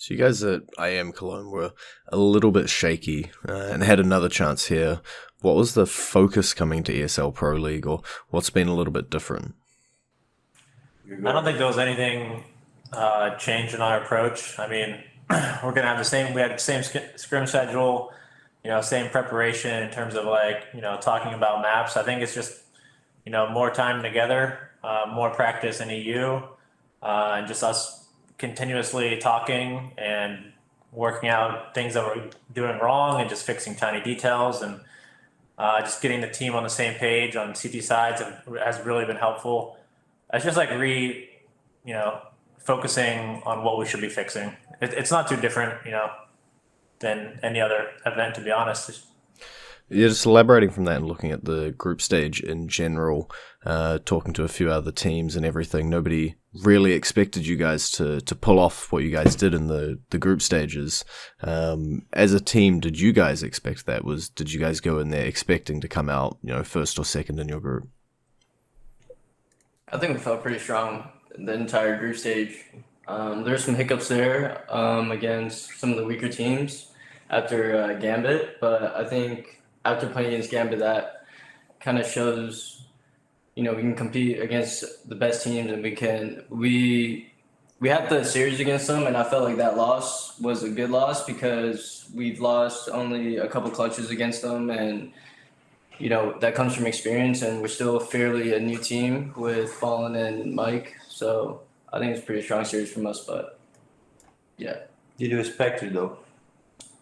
So you guys at IM Cologne were a little bit shaky and had another chance here. What was the focus coming to ESL Pro League, or what's been a little bit different? I don't think there was anything change in our approach. I mean, we're gonna have the same. We had the same scrim schedule, same preparation in terms of talking about maps. I think it's just more time together, more practice in EU, and just us continuously talking and working out things that we're doing wrong and just fixing tiny details and just getting the team on the same page on CT sides has really been helpful. It's just you know, focusing on what we should be fixing. It's not too different, than any other event, to be honest. Yeah, just elaborating from that and looking at the group stage in general, talking to a few other teams and everything, nobody really expected you guys to pull off what you guys did in the group stages. As a team, did you guys expect that? Did you guys go in there expecting to come out, first or second in your group? I think we felt pretty strong the entire group stage. There's some hiccups there against some of the weaker teams after Gambit, but I think after playing against Gambit, that kind of shows, we can compete against the best teams, and we had the series against them, and I felt like that loss was a good loss because we've lost only a couple clutches against them, and that comes from experience, and we're still fairly a new team with Fallen and Mike, so I think it's a pretty strong series from us, but yeah. Did you expect it though?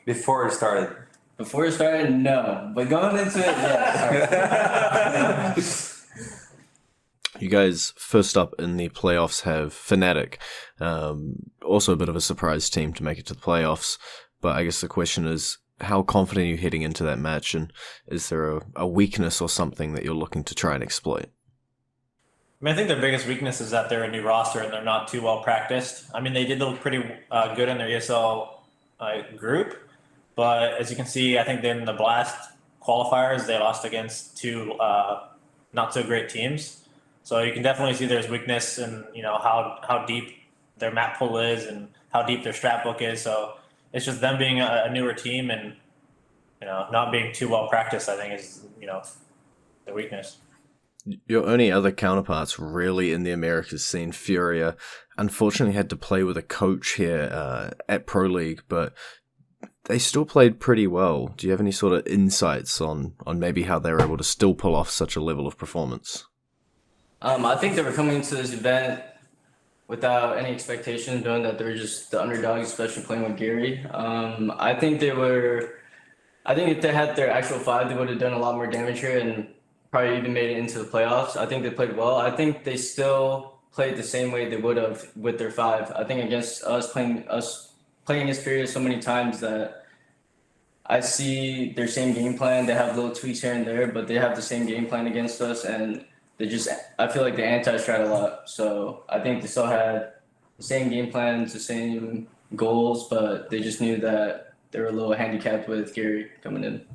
Before it started? Before it started, no. But going into it, yeah. You guys, first up in the playoffs, have Fnatic. Also a bit of a surprise team to make it to the playoffs. But I guess the question is, how confident are you heading into that match? And is there a weakness or something that you're looking to try and exploit? I mean, I think their biggest weakness is that they're a new roster and they're not too well practiced. I mean, they did look pretty good in their ESL group. But as you can see, I think in the Blast qualifiers, they lost against two not so great teams. So you can definitely see there's weakness in how deep their map pool is and how deep their strat book is. So it's just them being a newer team and not being too well practiced, I think, is the weakness. Your only other counterparts really in the Americas scene, Furia, unfortunately had to play with a coach here at Pro League, but they still played pretty well. Do you have any sort of insights on maybe how they were able to still pull off such a level of performance? I think they were coming into this event without any expectation, knowing that they were just the underdogs, especially playing with Gary. I think if they had their actual five, they would have done a lot more damage here and probably even made it into the playoffs. I think they played well. I think they still played the same way they would have with their five. I think against us playing against Furia so many times that I see their same game plan. They have little tweaks here and there, but they have the same game plan against us, and I feel like they anti-strat a lot. So I think they still had the same game plans, the same goals, but they just knew that they were a little handicapped with Gary coming in.